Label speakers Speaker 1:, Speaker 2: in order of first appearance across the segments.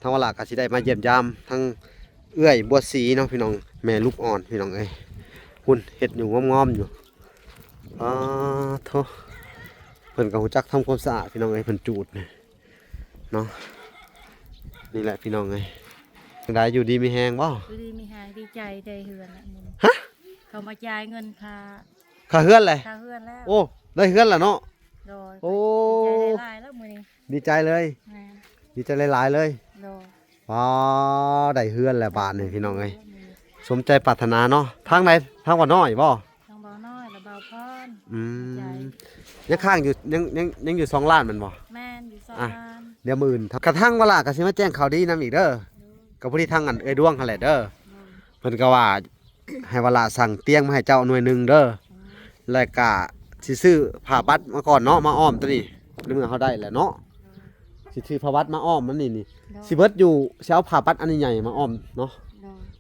Speaker 1: ทางวลากะสิได้มาเยี่ยมยามทั้งเอื้อยบัวสีเนาะพี่น้องแม่ลูกอ่อนพี่น้องเอ้ยหุ่นเฮ็ดอยู่งอมๆอยู่โธ่เพิ่นก็ฮู้จักทำความสะอาดพี่น้องเอ้ยเพิ่นจูดเนาะนี่แหละพี่น้องเอ้ยจังไดอยู่ดีมีแฮงบ่
Speaker 2: อยู่ดีมีแฮงดีใจได้เฮือนละมึง
Speaker 1: ฮะ
Speaker 2: เขามาจ่ายเงิน
Speaker 1: ค่าเฮือนเลย
Speaker 2: ค่าเฮือนแล้ว
Speaker 1: โอ้ได้เฮือนแล้วเนาะ
Speaker 2: โดย
Speaker 1: โอ้
Speaker 2: ดีใจหลายๆแล้วมื้อนี้
Speaker 1: ดีใจเลยดีใจหลายๆเลย
Speaker 2: โดย
Speaker 1: ได้เฮือนแล้วบาดนี่พี่น้องเอ้ยสมใจปรารถนาเนาะทางไหนทางบ่น้อยบ่
Speaker 2: ทางบ่อน้อยและบ่าวพร
Speaker 1: ยังข้างอยู่ยังอยู่2 ล้านมันบ่
Speaker 2: แม่นอยู่2 ล้าน
Speaker 1: เดี๋ยวมื้ออื่นกระทั่งเวลาก็สิมาแจ้งข่าวดีนํอีกเด้อกับผู้ที่ทางอันเอ้ยดวงหั่นแหละเด้อเพิ่นก็ว่าให้เวลาสั่งเตียงมาให้เจ้าหน่วยนึงเด้อแล้วก็สิซื้อผ้าบัดมาก่อนเนาะมาอ้อมตัวนี้ในเมื่อเฮาได้แล้วเนาะสิซื้อผ้าบัดมาอ้อมมันนี่สิเบิดอยู่สิเอาผ้าบัดอันใหญ่ๆมาอ้อมเนาะ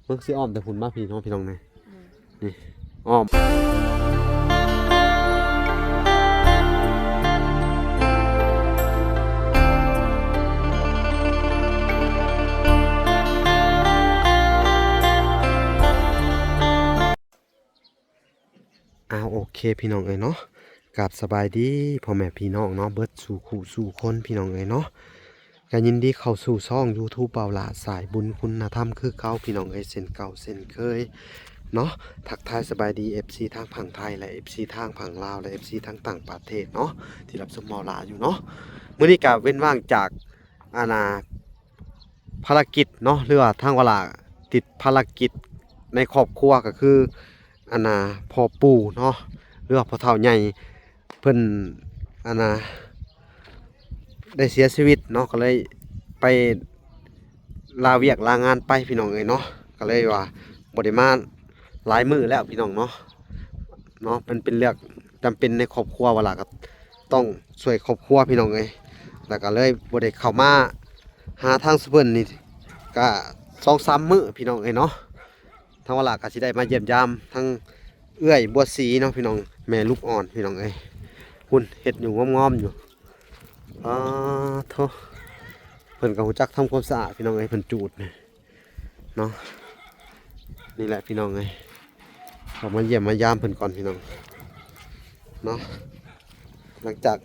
Speaker 1: เพิ่นสิอ้อมแต่หุ่นมาพี่น้องนี่อ้อมโอเคพี่น้องเอ้ยเนาะกับสบายดีพ่อแม่พี่น้องเนาะเบิดสู่คู่สู่คนพี่น้องเอ้ยเนาะก็ยินดีเข้าสู่ช่อง YouTube เบาหลาสายบุญคุณธรรมคือเก่าพี่น้องเอ้ยเส้นเก่าเส้นเคยเนาะทักทายสบายดี FC ทางฝั่งไทยและ FC ทางฝั่งลาวและ FC ทางต่างประเทศเนาะที่รับชมเบาหลาอยู่เนาะมื้อนี้ก็เว้นว่างจากภารกิจเนาะหรือว่าทางเวลาติดภารกิจในครอบครัวก็คือพ่อปู่เนาะหรือว่าพ่อเฒ่าใหญ่เพิ่นได้เสียชีวิตเนาะก็เลยไปลาเวียกลางานไปพี่น้องเอ้ยเนาะก็เลยว่าบ่ได้มาหลายมื้อแล้วพี่น้องเนาะเป็นเรื่องจำเป็นในครอบครัวเวลาก็ต้องช่วยครอบครัวพี่น้องเอ้ยแล้วก็เลยบ่ได้เข้ามาหาทางซุเพิ่นนี่ก็2-3 มื้อพี่น้องเอ้ยเนาะทางเวลาก็สิได้มาเยี่ยมยามทั้งเอื้อยบัวสีเนาะพี่น้องแม่ลูกอ่อนพี่น้องเอ้ยหุ่นเฮ็ดอยู่งอมๆอยู่โธ่เพิ่นก็ฮู้จักทำความสะอาดพี่น้องเอ้ยเพิ่นจูดเนาะนี่แหละพี่น้องเอ้ยเรามาเยี่ยมมายามเพิ่นก่อนพี่น้องเนาะหลังจาก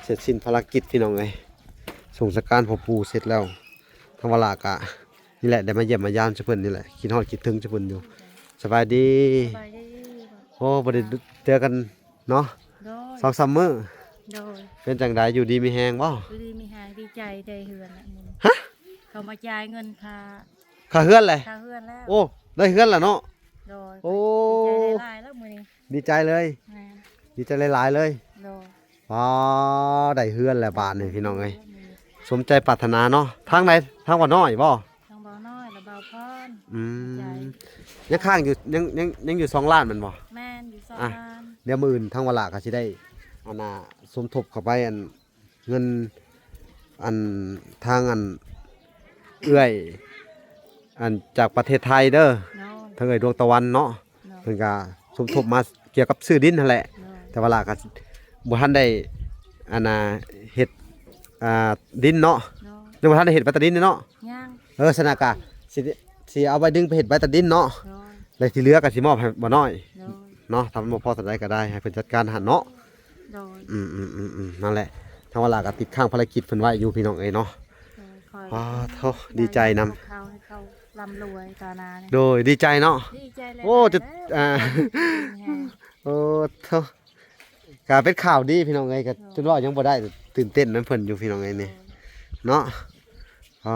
Speaker 1: เสร็จสิ้นภารกิจพี่น้องเอ้ยส่งสการพ่อปู่เสร็จแล้วทางเวลากะนี่แหละได้มาเยี่ยมมายามเพิ่นนี่แหละคิดฮอดคิดถึงเพิ่นอยู่สบายดีโอ้บ่ได้เจอกันเนาะ2-3 มื้อเป็นจังไดอยู่ดีมีแฮงบ่
Speaker 2: อยู่ดีมีแฮงดีใจได้เฮือนละมึง
Speaker 1: ฮะ
Speaker 2: เขามาจ่ายเงิน
Speaker 1: ค่าเฮือนเลย
Speaker 2: ค่าเฮือนแล้ว
Speaker 1: โอ้ได้เฮือนแล้วเนาะ
Speaker 2: โอ้ดีใจหลายๆแล้วมื้อนี้
Speaker 1: ดีใจเลยดีใจหลายๆเลยได้เฮือนแล้วบาดนี่พี่น้องเอ้ยสมใจปรารถนาเนาะทางไหนทางบ่น้อยบ่
Speaker 2: ทางบ่อน้อยและบ่าวพร
Speaker 1: ยังข้างอยู่ยังอยู่2 ล้านมันบ่
Speaker 2: แม่นอยู่2 ล้าน
Speaker 1: เดี๋ยวมื้ออื่นทางเวลาก็สิได้สมทบเข้าไปเงินทางเอื้อยจากประเทศไทยเด้อทางเอื้อยดวงตะวันเนาะเพิ่นก็สมทบมาเกี่ยวกับซื้อดินนั่นแหละแต่เวลาก็บ่ทันได้เฮ็ดดินเนาะยังบ่ทันได้เฮ็ดใบตะดินเนาะยังสนากะสิเอาไปดึงไปเฮ็ดใบตะดินเนาะแล้วที่เหลือก็สิมอบให้บ่น้อยเนาะทำบ่พอเท่าใดก็ได้ให้เพิ่นจัดการหันเนาะนั่นแหละทางเวลาก็ติดข้างภารกิจเพิ่นไว้อยู่พี่น้องเอ้ยเนาะโธ่ดีใจนำ
Speaker 2: เขาร่ำรวยตานา
Speaker 1: โดยดีใจเนาะโอ้จะโอ้โธ่ก็เป็นข่าวดีพี่น้องเอ้ยก็จนว่ายังบ่ได้ตื่นเต้นนั้นเพิ่นอยู่พี่น้องเอ้ยนี่เนาะ
Speaker 2: ส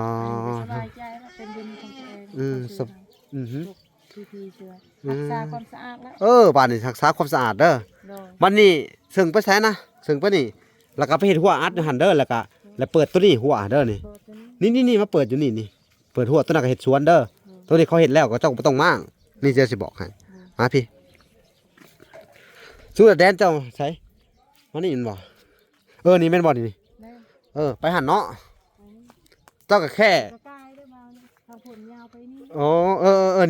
Speaker 2: บายใจแล้วเป็นบุญของตัวเองพี่เชื่อรักษาความสะอาดแล้ว
Speaker 1: บ้านนี่รักษาความสะอาดเด้อบัดนี้ซึ่งไปใช้นะซึ่งไปนี่แล้วก็ไปเฮ็ดหัวอัดอยู่หั่นเด้อแล้วเปิดตัวนี้หัวเด้อนี่มาเปิดอยู่นี่เปิดหัวตัวนั้นก็เฮ็ดสวนเด้อตัวนี้เขาเฮ็ดแล้วก็เจ้าบ่ต้องมางนี่จะสิบอกให้มาพี่สู้แดนเจ้าใช้มานี่มันบ่นี่แม่นบ่นี่ไปหั่นเนาะเจ้าก็แค่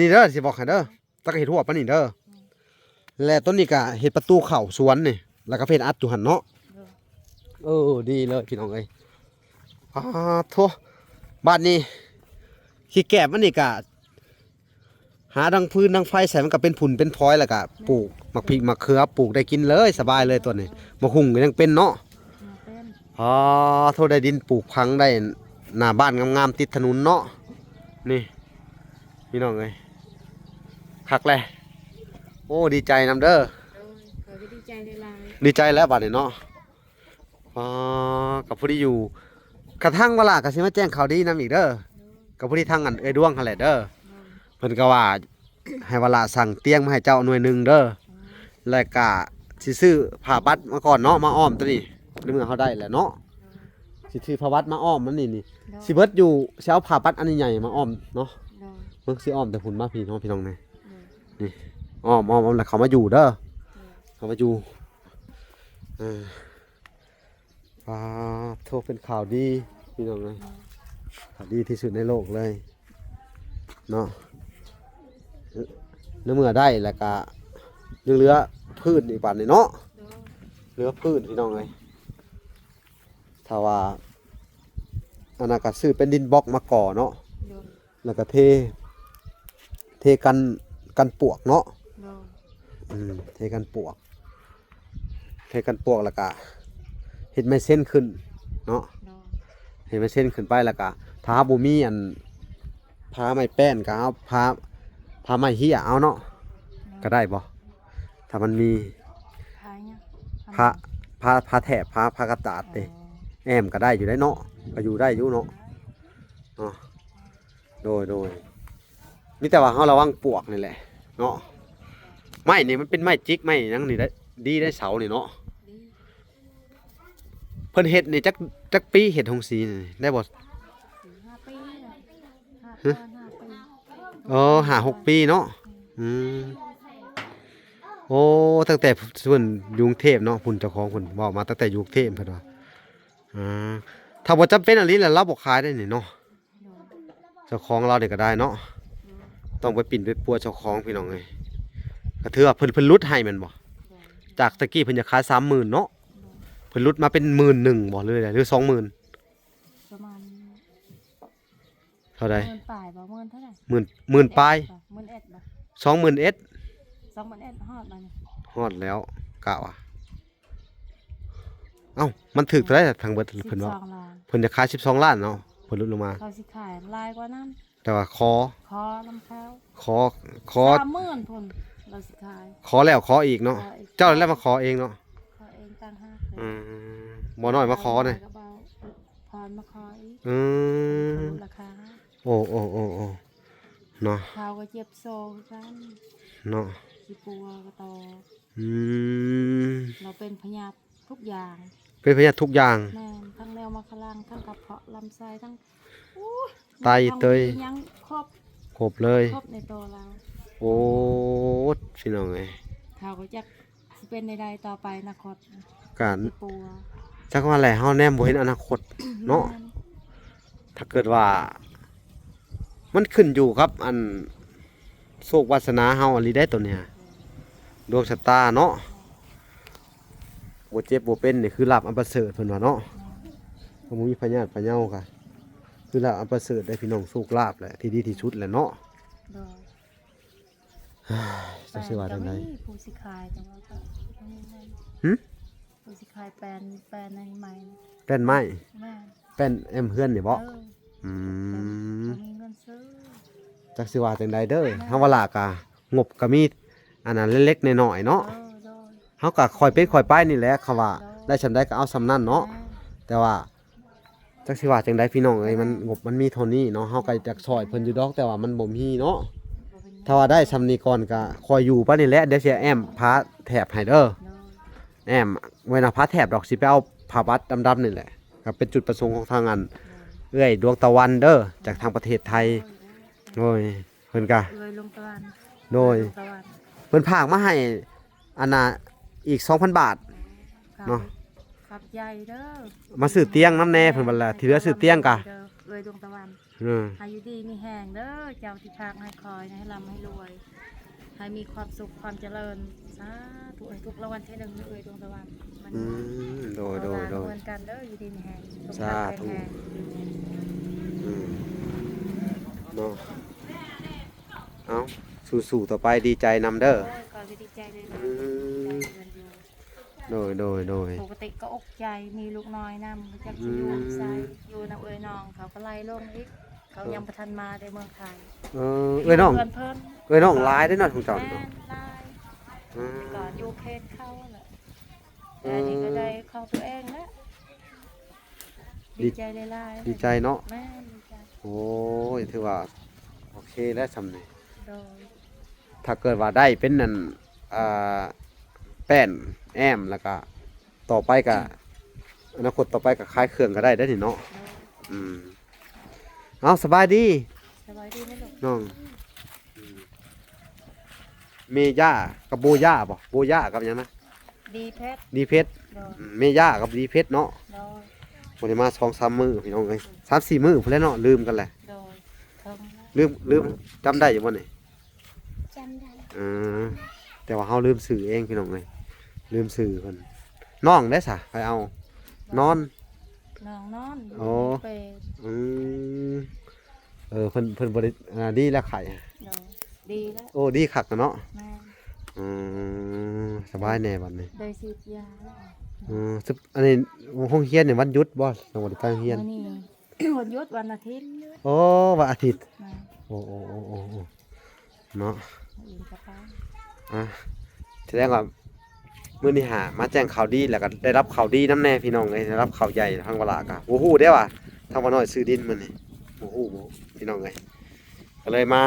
Speaker 1: นี่เด้อสิบอกให้เด้อเจ้าก็เฮ็ดหัวปานนี้เด้อแล้วต้นนี้ก็เฮ็ดประตูเข้าสวนนี่แล้วก็เฮ็ดอัดอยู่หั่นเนาะดีเลยพี่น้องเอ้ยโธ่ บ้านนี้ขี้แกบมันนี่ก็หาดังพื้นดังไฟใส่มันก็เป็นผุ่นเป็นพลอยแล้วก็ปลูกมักพริกมักเขือปลูกได้กินเลยสบายเลยตัวนี้มะฮุ่งก็ยังเป็นเนาะ
Speaker 2: มาเป็น
Speaker 1: อ๋อโทษได้ดินปลูกพังได้หน้าบ้านงามๆติดถนนเนาะนี่พี่น้องเอ้ยคักแลโอ้ดีใจนำเด้อ
Speaker 2: ขอดีใจหลาย
Speaker 1: ดีใจแล้วบัดนี้เนาะอ๋อกับผู้ที่อยู่กระทั่งเวลาก็สิมาแจ้งข่าวดีนำอีกเด้อกับผู้ที่ทางอันเอ้ยดวงหั่นแหละเด้อเพิ่นก็ว่าให้เวลาสั่งเตียงมาให้เจ้าหน่วยหนึงเด้อแล้วก็สิซื้อผ้าบัดมาก่อนเนาะมาอ้อมตัวนี้ในเมื่อเฮาได้แหละเนาะสิซื้อผ้าบัดมาอ้อมมันนี่สิเบิดอยู่สิเอาผ้าบัดอันใหญ่ๆมาอ้อมเนาะมึงสิอ้อมแต่หุ่นมาพี่น้องนี่นี่อ้อมแล้วเขามาอยู่เด้อเขามาอยู่โทรเป็นข่าวดีพี่น้องเลยข่าวดีที่สุดในโลกเลยเนาะเมื่อได้แล้วก็ยังเหลือพืชอีกบาทนี่เนาะเหลือพืชพี่น้องเลยถ้าว่าอนาคตซื้อเป็นดินบล็อกมาก่อเนาะแล้วก็เทกันปวกเนาะเทกันปวกแล้วก็เห็ดไม้เส้นขึ้นเนาะเห็ดไม้เส้นขึ้นไปแล้วก็ถ้าบ่มีอันพาไม้แป้นก็เอาพาไม้เหี้ยเอาเนาะก็ได้บ่ถ้ามันมีพาแถบพากระดาษเด้แอมก็ได้อยู่ได้เนาะก็อยู่ได้อยู่เนาะโดยมีแต่ว่าเฮาระวังปวกนี่แหละเนาะไม้นี่มันเป็นไม้จิกไม้หยังนี่ได้ดีได้เสานี่เนาะเพิ่นเฮ็ดนี่จักปีเฮ็ดหงสีนี่ได้บ่
Speaker 2: 5 ปี5 ปี
Speaker 1: 5-6 ปีเนาะโอ้ตั้งแต่ส่วนยุงเทพเนาะพุ่นเจ้าของเพิ่นเว้ามาตั้งแต่ยุงเทพเพิ่นว่าถ้าบ่จำเป็นอันนี้แหละเราบ่ขายได้นี่เนาะเจ้าของเรานี่ก็ได้เนาะต้องไปปิ่นไปปัวเจ้าของพี่น้องเอ้ยก็ถือว่าเพิ่นลดให้แม่นบ่จากตะกี้เพิ่นจะขาย 30,000 เนาะเพิ่นลดมาเป็น 11,000 บ่หรืออะไรหรือ 20,000
Speaker 2: ประมาณ
Speaker 1: เท่าใด
Speaker 2: 10,000ปลายบ่10,000เท่าไหร่
Speaker 1: 10,000ปลาย
Speaker 2: 11,000บ่
Speaker 1: 20,000
Speaker 2: 21,000ฮอดบ่นี่
Speaker 1: ฮอดแล้วกะว่าเอ้ามันถูกเท่าไหร่ทางเบิดเพิ่นว่า
Speaker 2: 12 ล้าน
Speaker 1: เพิ่นจะขาย12 ล้านเนาะเพิ่นลดลงมา
Speaker 2: เขาสิขายหลายกว่านั้น
Speaker 1: แต่ว่า
Speaker 2: ขอลำเขา
Speaker 1: ขอ
Speaker 2: 30,000พุ่นเราสิขาย
Speaker 1: ขอแล้วขออีกเนาะเจ้าแล้วมาขอเองเนาะ
Speaker 2: ขอเองต่างหาก
Speaker 1: บ่น้อยมาขอเนี่ย
Speaker 2: พรมาขออีกราคา
Speaker 1: โอ้เนาะ
Speaker 2: เขาก็เจ็บโซ่กัน
Speaker 1: เนาะ
Speaker 2: สิปัวก็ตอ
Speaker 1: ม
Speaker 2: เราเป็นพยาธิทุกอย่าง
Speaker 1: เป็นพยาธิทุกอย่าง
Speaker 2: แม่นทั้งแนวมาคลังทั้งกระเพาะลำไส้ทั้ง
Speaker 1: ไตเตย
Speaker 2: ยังครบ
Speaker 1: ครบเลย
Speaker 2: ครบในตัวเรา
Speaker 1: โอ้พี่น้องเอ้ย
Speaker 2: เขาก็จะสิเป็นใดๆต่อไปอนาคต
Speaker 1: การ
Speaker 2: สิปัว
Speaker 1: จักว่าแหละเฮาแนมบ่เห็นอนาคตเนาะ ถ้าเกิดว่า มันขึ้นอยู่ครับอันโชควาสนาเฮาอลิได้ตัวเนี้ยดวงชะตาเนาะบ่เจ็บบ่เป็นนี่คือลาภอันประเสริฐเพิ่นว่าเนาะบ่มีพยาธิพะเยาค่ะคือลาภอันประเสริฐได้พี่น้องโชคลาภแหละที่ดีที่สุดแหละเนาะ
Speaker 2: โดย
Speaker 1: จะสิว่าจังได๋
Speaker 2: ผู้สิขายแต่ว่าก็ไม่แม่น
Speaker 1: หึ
Speaker 2: ผู้สิขายแปลนในใหม่
Speaker 1: แป้นไม้
Speaker 2: แม่
Speaker 1: แป้นแอมเฮือนนี่บ่อืม
Speaker 2: มีเงินซื้อ
Speaker 1: จักสิว่าจังไดเด้อเฮาว่าล่ะกะงบก็มีอันนั้นเล็กๆน้อยๆเนาะ
Speaker 2: โดย
Speaker 1: เฮาก็ค่อยเป็นค่อยไปนี่แหละคำว่าได้ซำใดก็เอาซำนั้นเนาะแต่ว่าจักสิว่าจังไดพี่น้องเอ้ยมันงบมันมีเท่านี้เนาะเฮาก็อยากช่วยเพิ่นอยู่ดอกแต่ว่ามันบ่มีเนาะถ้าว่าได้ซำนี้ก่อนก็คอยอยู่ไปนี่แหละเดี๋ยวสิแอมพาแถบให้เด้อแอมเวลาพาแถบดอกสิไปเอาผ้าบัดดำๆนี่แหละก็เป็นจุดประสงค์ของทางอันเอ้ยดวงตะวันเด้อจากทางประเทศไทยโอ้ยเพิ่นก็
Speaker 2: เลยลงตะวัน
Speaker 1: โดย
Speaker 2: ลงตะวัน
Speaker 1: เพิ่นพากมาให้อันน่ะอีก 2,000 บาท เนาะ
Speaker 2: ขับใหญ่เด้อ
Speaker 1: มาซื้อเตียงน้ำแน่เพิ่นว่าล่ะที่เหลือซื้อเตียงกะ
Speaker 2: เลยลงตะวัน
Speaker 1: อือ
Speaker 2: อายุดีมีแห้งเด้อเจ้าที่พากให้คอยให้ร่ำให้รวย ให้มีความสุขความเจริญสาธุให้ทุกรางวัลที่หนึ่งเลยดวงตะวันมัน
Speaker 1: โดย
Speaker 2: เหมือนกันเด้ออยู่ดีมีแห้งสุข
Speaker 1: สา
Speaker 2: ภาพ
Speaker 1: ธุ
Speaker 2: แข็งแรง
Speaker 1: อืม เนาะเอาสู้ๆต่อไปดีใจนำเด้อ
Speaker 2: โอ้ยก็ดีใจเลยนะ
Speaker 1: อืมโดย
Speaker 2: ปกติก็อกใจมีลูกน้อยนำจากที่อยู่ใส่อยู่นำเอ้ยน้องเขาก็ไล่ลงอีกเขายังประทันมาในเมืองไทย
Speaker 1: เอ้ยน้อง
Speaker 2: เพื่อนเพิ่น
Speaker 1: เอ้ยน้องหลายได้อเนาะของเจ้า
Speaker 2: แม่
Speaker 1: เนาะ
Speaker 2: นไล่
Speaker 1: อืม
Speaker 2: ก่อนอยู่เขตเข้าแหละแต่นี่ก็ได้เข้าตัวเองแล้วดีใจเลยล่ะ
Speaker 1: ดีใจเนาะ
Speaker 2: แม่นดีใจ
Speaker 1: โอ้ยถือว่าโอเคแล้วสำนี้
Speaker 2: โดย
Speaker 1: ถ้าเกิดว่าได้เป็นนั่นอ่าแป้นแอมแล้วก็ต่อไปก็อนาคตต่อไปก็ขายเครื่องก็ได้ได้อนี่เนาะ
Speaker 2: โดย
Speaker 1: อืมเอาสบายดี
Speaker 2: สบายดีไหมลูก
Speaker 1: น้องเมย่ากับโบย่าบ่โบย่ากับหยังนะ
Speaker 2: ดีเพชร
Speaker 1: ดีเพชร
Speaker 2: โดย
Speaker 1: เมย่ากับดีเพชรเนาะ
Speaker 2: โดย
Speaker 1: วันนี้มา2-3 มื้อพี่น้องเอ้ย3-4 มื้อพุ่นแหล้วเนาะลืมกันแหละ
Speaker 2: โดยเทิงแล้ว
Speaker 1: ลืมจำได้อยู่บ่นี่
Speaker 2: จำได้
Speaker 1: แต่ว่าเฮาลืมสื่อเองพี่น้องเอ้ยลืมสื่อเพิ่นน้องได้ซะไปเอานอน
Speaker 2: น้องนอน
Speaker 1: โอ้
Speaker 2: ไป
Speaker 1: อืมเพิ่นบ่ได้ดีแล้วไข่
Speaker 2: โดยดีแล้ว
Speaker 1: โอ้ดีคักอะเนาะ
Speaker 2: แม่
Speaker 1: อืสบายแน่บัดนี้
Speaker 2: โดยฉีดยาแล้ว
Speaker 1: ซึอันนี้ห้องเรียนเนี่ยวันหยุดบ่ต้องบ่ได้ไปโรงเรียน
Speaker 2: วันนี้ วันหยุดวันอาทิตย์
Speaker 1: โอ้วันอาทิตย์
Speaker 2: แม่
Speaker 1: โอ้เนาะ
Speaker 2: อินกับป้า
Speaker 1: อ่ะแสดงว่ามื้อนี้หามาแจ้งข่าวดีแล้วก็ได้รับข่าวดีนำแน่พี่น้องเอ้ยได้รับข่าวใหญ่ทางเวลากะบ่ฮู้เด้ว่าทางว่าน้อยซื้อดินมื้อนี้บ่ฮู้บ่พี่น้องเอ้ยก็เลยมา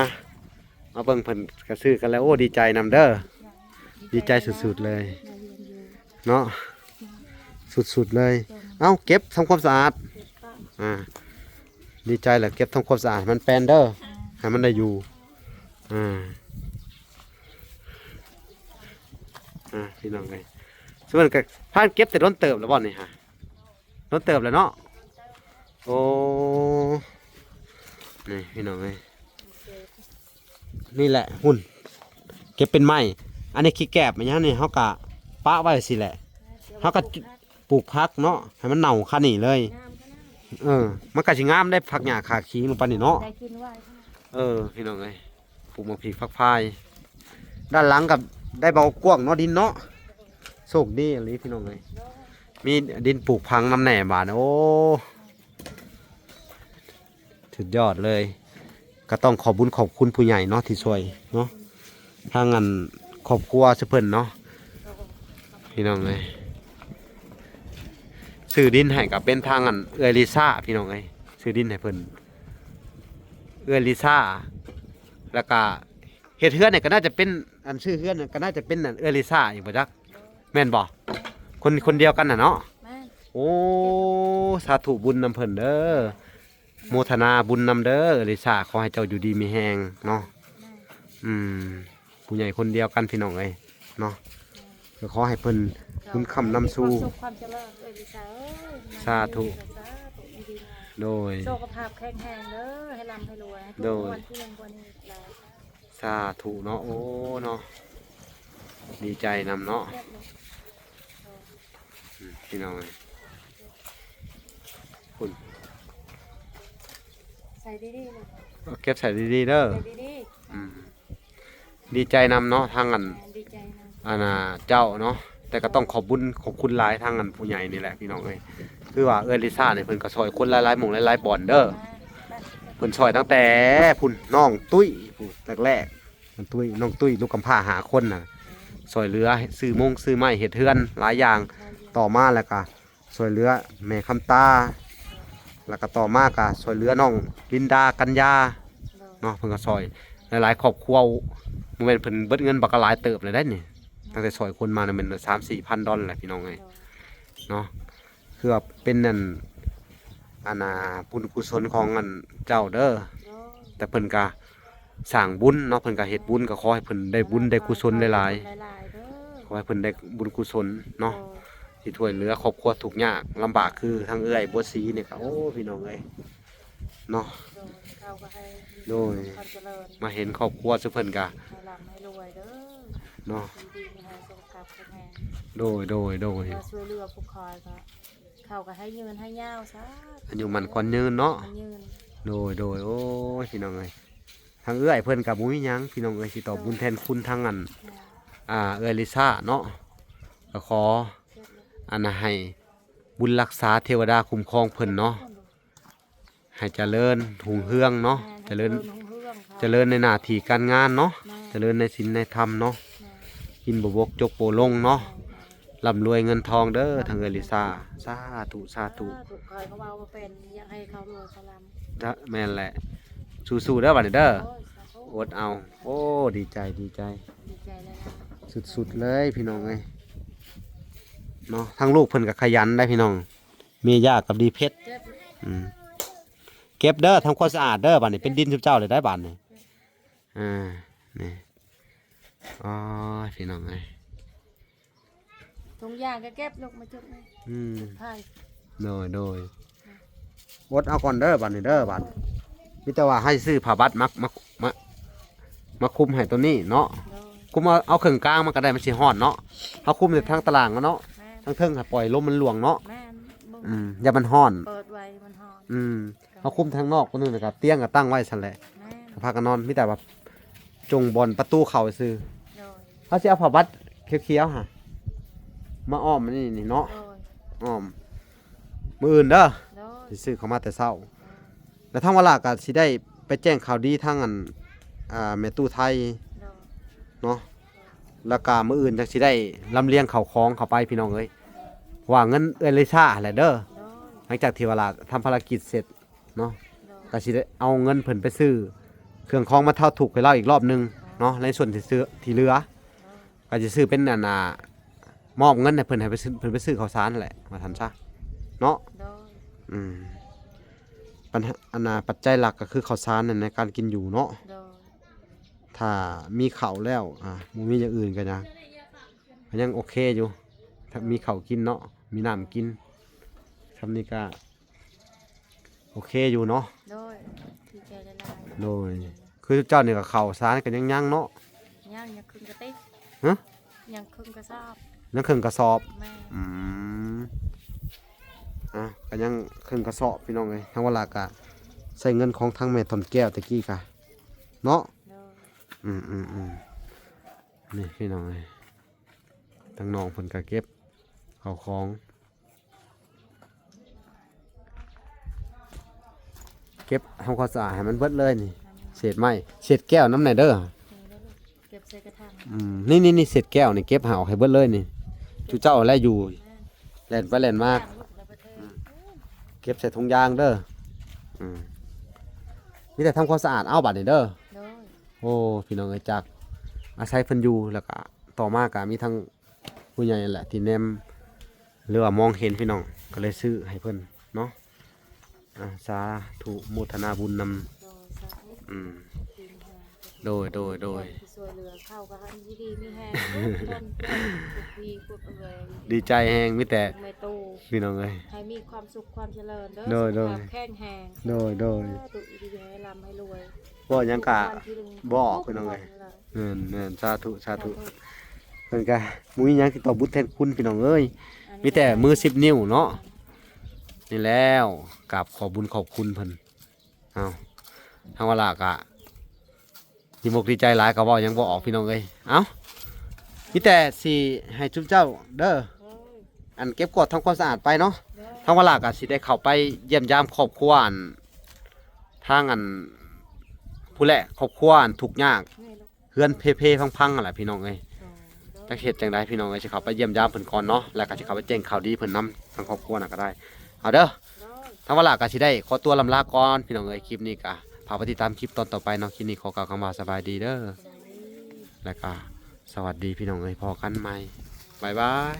Speaker 1: เบิ่งเพิ่นก็ซื้อกันแล้วโอ้ดีใจนำเด้อดีใจสุดๆเลย
Speaker 2: มาเรียนอยู่
Speaker 1: เนาะสุดๆเลย เอ้าเก็บทำความสะอาด
Speaker 2: เด็กก็
Speaker 1: ดีใจแหละเก็บทำความสะอาดให้มันแปลนเด้อให้มันได้อยู่พี่น้องเลยส่วนก็พานเก็บแต่ล้นเติบแล้วบ่นี่ฮะล้นเติบแล้วเนาะโอ้นี่พี่น้องเลยนี่แหละหุ่นเก็บเป็นไม้อันนี้ขี้แกบมันยังนี่เขากะปะไว้สิแหละเขาก็ปลูกพักเนาะให้มันเน่าคันนี่เลย
Speaker 2: น้ำก็น่า
Speaker 1: มันก็สิงามได้ผักหญ้าขาขี้ลงไปนี่เนาะ
Speaker 2: ได้กินไหวขนาด
Speaker 1: พี่น้องเอ้ยปลูกมะพริกฟักพายด้านหลังกับได้เบากว้างเนาะดินเนาะโชคดีอะไรพี่น้องเอ้ยมีดินปลูกพังน้ำแหน่บาดโอ้สุดยอดเลย ก็ต้องขอบบุญขอบคุณผู้ใหญ่เนาะที่ช่วยเนาะทางงานครอบครัวเพิ่นเนาะพี่น้องเอ้ยซื้อดินให้กับเป็นทางงานเอื้อยลิซ่าพี่น้องเอ้ยซื้อดินให้เพิ่น เอื้อลิซ่าแล้วก็เฮ็ดเฮือนเนี่ยก็น่าจะเป็นอันชื่อเฮือนเนี่ยก็น่าจะเป็นอันเอื้อลิซ่าอยู่บ่จักแม่นบ่คนเดียวกันน่ะเนาะ
Speaker 2: แม่
Speaker 1: โอ้สาธุบุญนำเพิ่นเด้อโมทนาบุญนำเด้อเอื้อลิซ่าขอให้เจ้าอยู่ดีมีแฮงเนาะผู้ใหญ่คนเดียวกันพี่น้องเอ้ยเนาะก็ขอให้เพิ่นบุญคำนำสู่
Speaker 2: ความสุขความเจริญเอ้ยลิซ่าเอ้ย
Speaker 1: สาธุ
Speaker 2: สาธุดีๆ
Speaker 1: โดย
Speaker 2: สุขภาพแข็งแรงเด้อให้ร่ำให้รวยให้
Speaker 1: โด
Speaker 2: ทุก
Speaker 1: ย
Speaker 2: วันที่หนึ่งกว่านี้แล้ว
Speaker 1: สาธุเนาะโอ้เนาะดีใจนำเนาะ
Speaker 2: เรียบร้อย
Speaker 1: พี่น้องเอ้ยคุณ
Speaker 2: ใส่ดีๆเลย
Speaker 1: เก็บใส่ดีๆเด้อ
Speaker 2: ใส่ดี
Speaker 1: อืมดีใจนำเนาะทางอัน
Speaker 2: ๆดีใจนะ
Speaker 1: อาณาเจ้าเนาะแต่ก็ต้องขอบคุณหลายทางอันผู้ใหญ่นี่แหละพี่น้องเอ้ยคือว่าเอื้อลิซ่าเนี่ยเพิ่นก็ซอยคนหลายๆหม่องหลายๆบ่อนเด้อเพิ่นซอยตั้งแต่พุ่นน้องตุ้ยผู้แรกๆมันตุ้ยน้องตุ้ยลูกกำพร้าหาคนน่ะซอยเรือซื้อมงซื้อไม้เฮ็ดเฮือนหลายอย่างต่อมาแล้วก็ซอยเรือแม่คำตาแล้วก็ต่อมาก็ซอยเรือน้องลินดากัญญาเนาะเพิ่นก็ซอยหลายๆครอบครัวบ่แม่นเพิ่นเบิดเงินบักหลายเติบเลยได้นี่ตั้งแต่ซอยคนมาน่ะแม่น3-4,000 ดอลลาร์แหละพี่น้องเอ้ยเนาะคือว่าเป็นนั่นบุญกุศลของอันเจ้าเด้อแต่เพิ่นก็สร้างบุญเนาะเพิ่นก็เฮ็ดบุญก็ขอให้เพิ่นได้บุญได้กุศลหลาย
Speaker 2: ๆเด้อ
Speaker 1: ๆขอให้เพิ่นได้บุญกุศลเนาะที่ช่วยเหลือครอบครัวทุกข์ยากลำบากคือทางเอื้อยบัวศรีนี่ก็โอ้พี่น้องเอ้ยเนาะ
Speaker 2: เขาก็ให้
Speaker 1: โดย
Speaker 2: ความเจริญ
Speaker 1: มาเห็นครอบครัวซุเพิ่นก็
Speaker 2: ให้ร่ำให้รวยเด้อ
Speaker 1: เนาะ
Speaker 2: ดีๆมีให้สุขภาพแข็งแรง
Speaker 1: โดย
Speaker 2: ก็ช่วยเหลือผู้คอยก็เขาก็ให้ยืนให้ยาวซะ
Speaker 1: อายุมันควรยืนเนาะ
Speaker 2: มันยืน
Speaker 1: โดยโอ้ยพี่น้องเอ้ยทางเอื้อยเพิ่นกับบ่มีหยังพี่น้องเอ้ยสิตอบบุญแทนคุณทางอันเอื้อยลิซ่าเนาะก็ขออันน่ะให้บุญรักษาเทวดาคุ้มครองเพิ่นเนาะให้เจริญหุ่งเฮืองเนาะเจริญในหน้าที่การงานเนาะเจริญในศีลในธรรมเนาะกินบ่บกจกโปลงเนาะร่ำรวยเงินทองเด้อทางเอื้อยลิซ่าสาธุ
Speaker 2: คอยเขาเว้าว่าเป็นอยากให้เขารวยเขาลำ
Speaker 1: แม่นแหละสู้ๆเด้อบัดนี้เด้อ
Speaker 2: โอ้ยสาธุ
Speaker 1: อดเอาโอ้ดีใจ
Speaker 2: ดีใจเลยนะ
Speaker 1: สุดๆเลยพี่น้องเอ้ยเนาะทั้งลูกเพิ่นก็ขยันได้พี่น้องเมย่ากับดีเพชร
Speaker 2: เจ็บ
Speaker 1: อืมเก็บเด้อทำความสะอาดเด้อบัดนี้เป็นดินชุบเจ้าเลยได้บัดนี้นี่อ๋อพี่น้องเอ้ย
Speaker 2: ทุกอย่างก็เก็บลูกมาจุกนี่ไทย
Speaker 1: โดยอดเอาก่อนเด้อบัดนี้เด้อบัดมีแต่ว่าให้ซื้อผ้าบัดมาคุมให้ตัวนี้เนาะ
Speaker 2: โดย
Speaker 1: คุมเอาเครื่องกลางมันก็ได้มันสิฮ้อนเนาะเฮาคุมในทางตารางเนาะ
Speaker 2: แม่
Speaker 1: ทั้งเทิงให้ปล่อยลมมันหลวงเนาะ
Speaker 2: แม่บุ้ง
Speaker 1: อย่ามันฮ้อน
Speaker 2: เปิดไว้มันหอน
Speaker 1: เขาคุมทางนอกคนนึงนะครับเตียงก็ตั้งไว้ซั่นแหละ
Speaker 2: แม่
Speaker 1: พากันนอนมีแต่ว่าจงบอลประตูเข้าซื่อ
Speaker 2: โดย
Speaker 1: เขาสิเอาผ้าบัดเขียวๆฮะมาอ้อมมันนี่เนาะ
Speaker 2: โดย
Speaker 1: อ้อมมื้ออื่นเด้อ
Speaker 2: โดย
Speaker 1: สิซื้อเข้ามาแต่เช้าแล้วทางเวลาก็สิได้ไปแจ้งข่าวดีทางอันแม่ตู้ไทย
Speaker 2: โดย
Speaker 1: เนาะแล้วก็มื้ออื่นจังสิได้ลำเลียงเข้าของเข้าไปพี่น้องเอ้ยว่าเงินเอ้ยเลยซ่าแหละเด้อ
Speaker 2: โดย
Speaker 1: หลังจากที่เวลาทำภารกิจเสร็จเนาะ
Speaker 2: โดย
Speaker 1: ก็สิได้เอาเงินเพิ่นไปซื้อเครื่องของมาเท่าถูกให้เราอีกรอบหนึงเนาะในส่วนที่ซื้อที่เหลือก็จะซื้อเป็นมอบเงินให้เพิ่นให้ไปซื้อเพิ่นไปซื้อข้าวสารนั่นแหละว่าทันซะเนาะ
Speaker 2: โดย
Speaker 1: อืมปัญหาปัจจัยหลักก็คือข้าวสารนั่นในการกินอยู่เนาะ
Speaker 2: โดย
Speaker 1: ถ้ามีข้าวแล้วบ่มีอย่างอื่นก็ยังโอเคอยู่ถ้ามีข้าวกินเนาะมีน้ำกินคำนี้ก็โอเคอยู่เนาะ
Speaker 2: โดยดีใจละลาย
Speaker 1: โดยคือเจ้านี่ก็ข้าวสารกันยังเนาะ
Speaker 2: ย่างยังครึ่งกระติก
Speaker 1: ฮะ
Speaker 2: ยังครึ่งกระสอบ
Speaker 1: นั่นครึ่งกระสอบ
Speaker 2: แม่
Speaker 1: อืมก็ยังครึ่งกระสอบพี่น้องเลยทั้งเวลากะใส่เงินของทางแม่ถอนแก้วตะกี้กะเนาะ
Speaker 2: โดย
Speaker 1: นี่พี่น้องเลยทางน้องเพิ่นก็เก็บข้าวของเก็บทำความสะอาดให้มันเบิดเลยนี่เศษไม้เศษแก้วน้ำไหนเด้อ
Speaker 2: นี่แล้วลูกเก็บใส่กระถาง
Speaker 1: นี่เศษแก้วนี่เก็บหาออกให้เบิดเลยนี่จูเจ้าแลอยู่แล่นไปแล่นมาก
Speaker 2: ย่างลูกแล้วประเทศ
Speaker 1: เก็บใส่ถุงยางเด้อมีแต่ทำความสะอาดเอาบัดนี่เด้อ
Speaker 2: โดย
Speaker 1: โอ้พี่น้องเอ้ยจากอาศัยเพิ่นอยู่แล้วก็ต่อมาก็มีทั้งผู้ใหญ่นั่นแหละที่แนมหรือว่ามองเห็นพี่น้องก็เลยซื้อให้เพิ่นเนาะสาธุโมทนาบุญนำ
Speaker 2: โดยสาธุ
Speaker 1: อืม
Speaker 2: ดีแฮง
Speaker 1: โดย
Speaker 2: ที่ช่วยเหลือเข้ากันดีมีแฮงต้นปีพวกเอ๋ย
Speaker 1: ดีใจแฮงมีแต่
Speaker 2: ไม่ตู้
Speaker 1: พี่น้องเอ้ย
Speaker 2: ให้มีความสุขความเจริญเด้อ
Speaker 1: โดย
Speaker 2: สุขภาพแข็งแรง
Speaker 1: โดย
Speaker 2: ตุอีดีให้ร่ำให้รวย
Speaker 1: บ่หยังกะ
Speaker 2: วันที่หนึ่ง
Speaker 1: บอกพี่น้องเอ้ยแม่นสาธุเพิ่นก็บ่มีหยังที่ตอบบุญแทนคุณพี่น้องเอ้ยมีแต่มือ10นิ้วเนาะนี่แล้วกราบขอบุญขอบคุณเพิ่นเอาทางเวลากะดีมกดีใจหลายก็เว้าหยังบ่ออกพี่น้องเอ้ยเอ้ามีแต่สิให้ทุกเจ้าเด้ออันเก็บกวาดทำความสะอาดไปเนาะทางเวลากะสิได้เข้าไปเยี่ยมยามครอบครัวอันทางอันผู้แหละครอบครัวอันทุกข์ยากเฮือนเพพังๆนั่นแหละพี่น้องเอ้ยจักเฮ็ดจังไดพี่น้องเอ้ยสิเข้าไปเยี่ยมยามเพิ่นก่อนเนาะแล้วก็สิเข้าไปแจ้งข่าวดีเพิ่นนํทางครอบครัวน่ะก็ได้เอาเด้อทางเวลากะสิได้ขอตัวลำลาก่อนพี่น้องเอ้ยคลิปนี้กะพาไปติดตามคลิปตอนต่อไปเนาะคลิปนี้ขอกล่าวคำว่าสบายดีเด้อแล้วก็สวัสดีพี่น้องเอ้ยพอกันใหม่บ๊ายบาย